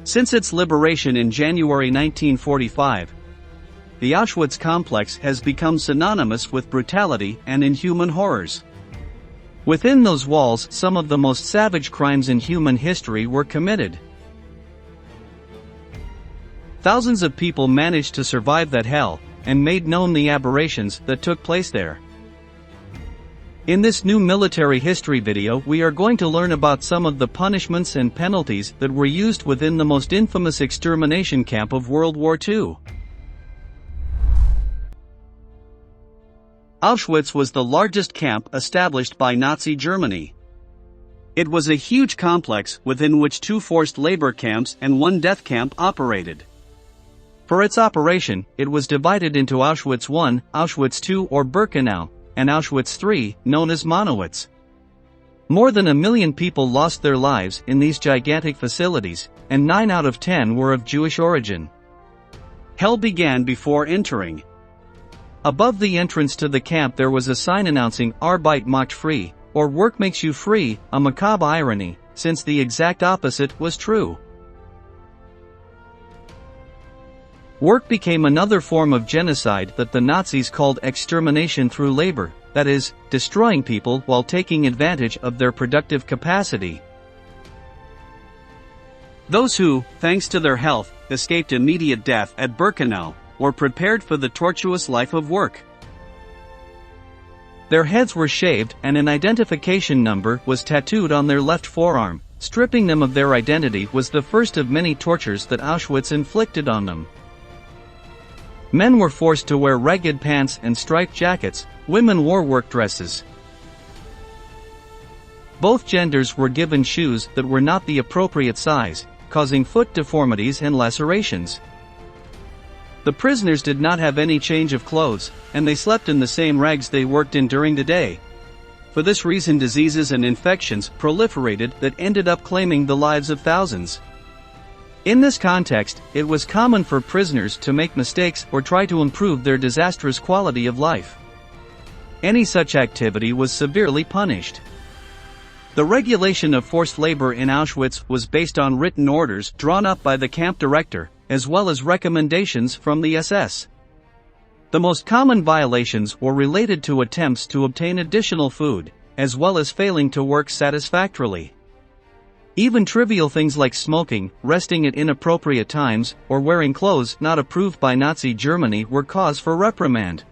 Since its liberation in January 1945, the Auschwitz complex has become synonymous with brutality and inhuman horrors. Within those walls, some of the most savage crimes in human history were committed. Thousands of people managed to survive that hell, and made known the aberrations that took place there. In this new military history video, we are going to learn about some of the punishments and penalties that were used within the most infamous extermination camp of World War II. Auschwitz was the largest camp established by Nazi Germany. It was a huge complex within which 2 forced labor camps and 1 death camp operated. For its operation, it was divided into Auschwitz I, Auschwitz II or Birkenau, and Auschwitz III, known as Monowitz. More than 1 million people lost their lives in these gigantic facilities, and 9 out of 10 were of Jewish origin. Hell began before entering. Above the entrance to the camp there was a sign announcing Arbeit macht frei, or work makes you free, a macabre irony, since the exact opposite was true. Work became another form of genocide that the Nazis called extermination through labor, that is, destroying people while taking advantage of their productive capacity. Those who, thanks to their health, escaped immediate death at Birkenau, were prepared for the tortuous life of work. Their heads were shaved and an identification number was tattooed on their left forearm. Stripping them of their identity was the first of many tortures that Auschwitz inflicted on them. Men were forced to wear ragged pants and striped jackets, women wore work dresses. Both genders were given shoes that were not the appropriate size, causing foot deformities and lacerations. The prisoners did not have any change of clothes, and they slept in the same rags they worked in during the day. For this reason, diseases and infections proliferated that ended up claiming the lives of thousands. In this context, it was common for prisoners to make mistakes or try to improve their disastrous quality of life. Any such activity was severely punished. The regulation of forced labor in Auschwitz was based on written orders drawn up by the camp director, as well as recommendations from the SS. The most common violations were related to attempts to obtain additional food, as well as failing to work satisfactorily. Even trivial things like smoking, resting at inappropriate times, or wearing clothes not approved by Nazi Germany were cause for reprimand.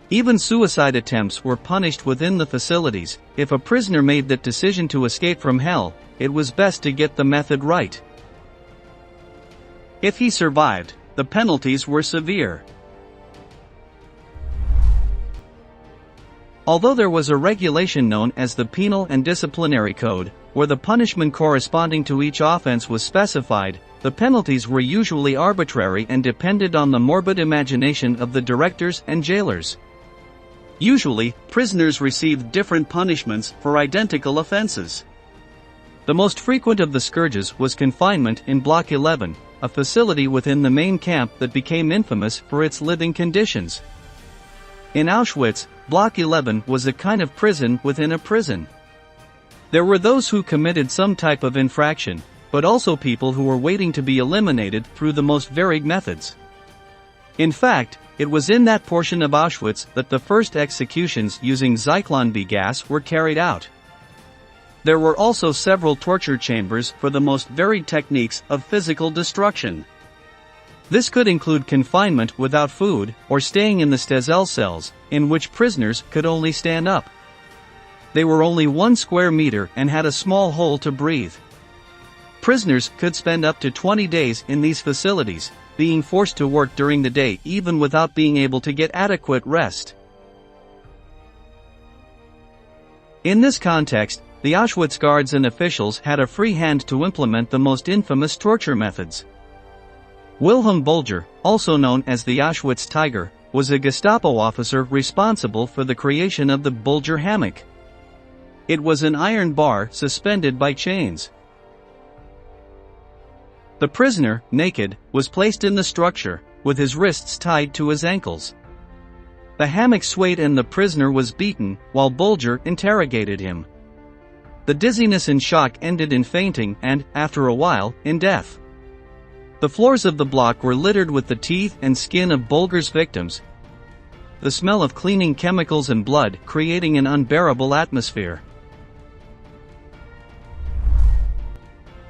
Even suicide attempts were punished within the facilities. If a prisoner made that decision to escape from hell, it was best to get the method right. If he survived, the penalties were severe. Although there was a regulation known as the Penal and Disciplinary Code, where the punishment corresponding to each offense was specified, the penalties were usually arbitrary and depended on the morbid imagination of the directors and jailers. Usually, prisoners received different punishments for identical offenses. The most frequent of the scourges was confinement in Block 11, a facility within the main camp that became infamous for its living conditions. In Auschwitz, Block 11 was a kind of prison within a prison. There were those who committed some type of infraction, but also people who were waiting to be eliminated through the most varied methods. In fact, it was in that portion of Auschwitz that the first executions using Zyklon B gas were carried out. There were also several torture chambers for the most varied techniques of physical destruction. This could include confinement without food, or staying in the Stazel cells, in which prisoners could only stand up. They were only 1 square meter and had a small hole to breathe. Prisoners could spend up to 20 days in these facilities, being forced to work during the day even without being able to get adequate rest. In this context, the Auschwitz guards and officials had a free hand to implement the most infamous torture methods. Wilhelm Bulger, also known as the Auschwitz Tiger, was a Gestapo officer responsible for the creation of the Bulger hammock. It was an iron bar suspended by chains. The prisoner, naked, was placed in the structure, with his wrists tied to his ankles. The hammock swayed and the prisoner was beaten, while Bulger interrogated him. The dizziness and shock ended in fainting and, after a while, in death. The floors of the block were littered with the teeth and skin of Bulgar's victims, the smell of cleaning chemicals and blood creating an unbearable atmosphere.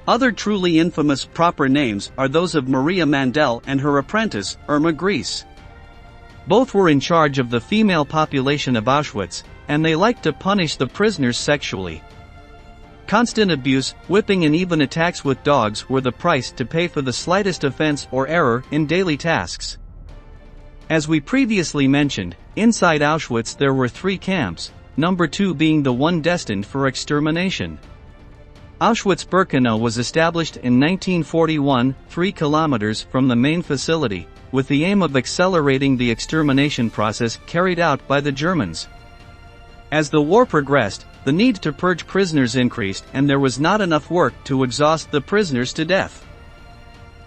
Other truly infamous proper names are those of Maria Mandel and her apprentice, Irma Gries. Both were in charge of the female population of Auschwitz, and they liked to punish the prisoners sexually. Constant abuse, whipping and even attacks with dogs were the price to pay for the slightest offense or error in daily tasks. As we previously mentioned, inside Auschwitz there were 3 camps, number 2 being the one destined for extermination. Auschwitz-Birkenau was established in 1941, 3 kilometers from the main facility, with the aim of accelerating the extermination process carried out by the Germans. As the war progressed, the need to purge prisoners increased and there was not enough work to exhaust the prisoners to death.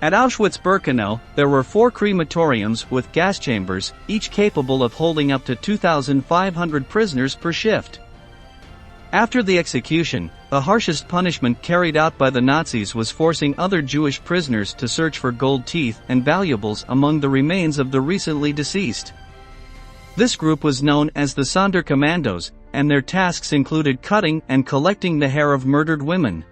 At Auschwitz-Birkenau, there were 4 crematoriums with gas chambers, each capable of holding up to 2,500 prisoners per shift. After the execution, the harshest punishment carried out by the Nazis was forcing other Jewish prisoners to search for gold teeth and valuables among the remains of the recently deceased. This group was known as the Sonderkommandos, and their tasks included cutting and collecting the hair of murdered women.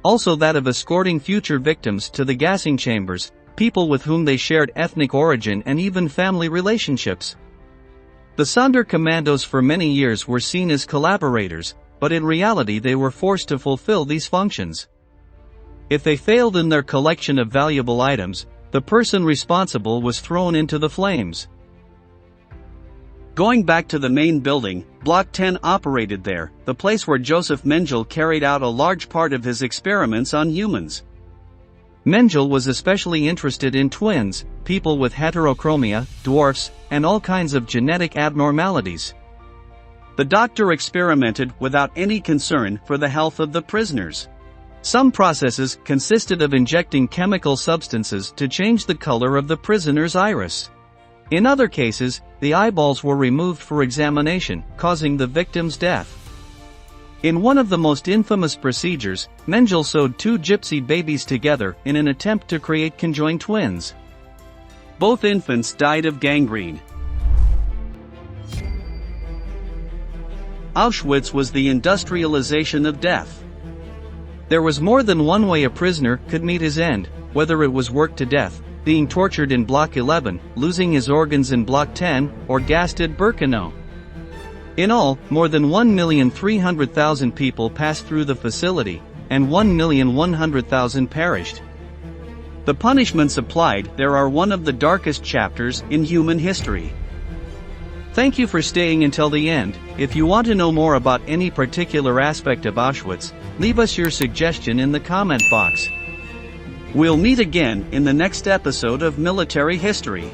Also that of escorting future victims to the gassing chambers, people with whom they shared ethnic origin and even family relationships. The Sonderkommandos for many years were seen as collaborators, but in reality they were forced to fulfill these functions. If they failed in their collection of valuable items, the person responsible was thrown into the flames. Going back to the main building, Block 10 operated there, the place where Joseph Mengele carried out a large part of his experiments on humans. Mengele was especially interested in twins, people with heterochromia, dwarfs, and all kinds of genetic abnormalities. The doctor experimented without any concern for the health of the prisoners. Some processes consisted of injecting chemical substances to change the color of the prisoner's iris. In other cases, the eyeballs were removed for examination, causing the victim's death. In one of the most infamous procedures, Mengele sewed 2 gypsy babies together in an attempt to create conjoined twins. Both infants died of gangrene. Auschwitz was the industrialization of death. There was more than one way a prisoner could meet his end, whether it was worked to death, being tortured in Block 11, losing his organs in Block 10, or gassed at Birkenau. In all, more than 1,300,000 people passed through the facility, and 1,100,000 perished. The punishments applied there are one of the darkest chapters in human history. Thank you for staying until the end. If you want to know more about any particular aspect of Auschwitz, leave us your suggestion in the comment box. We'll meet again in the next episode of Military History.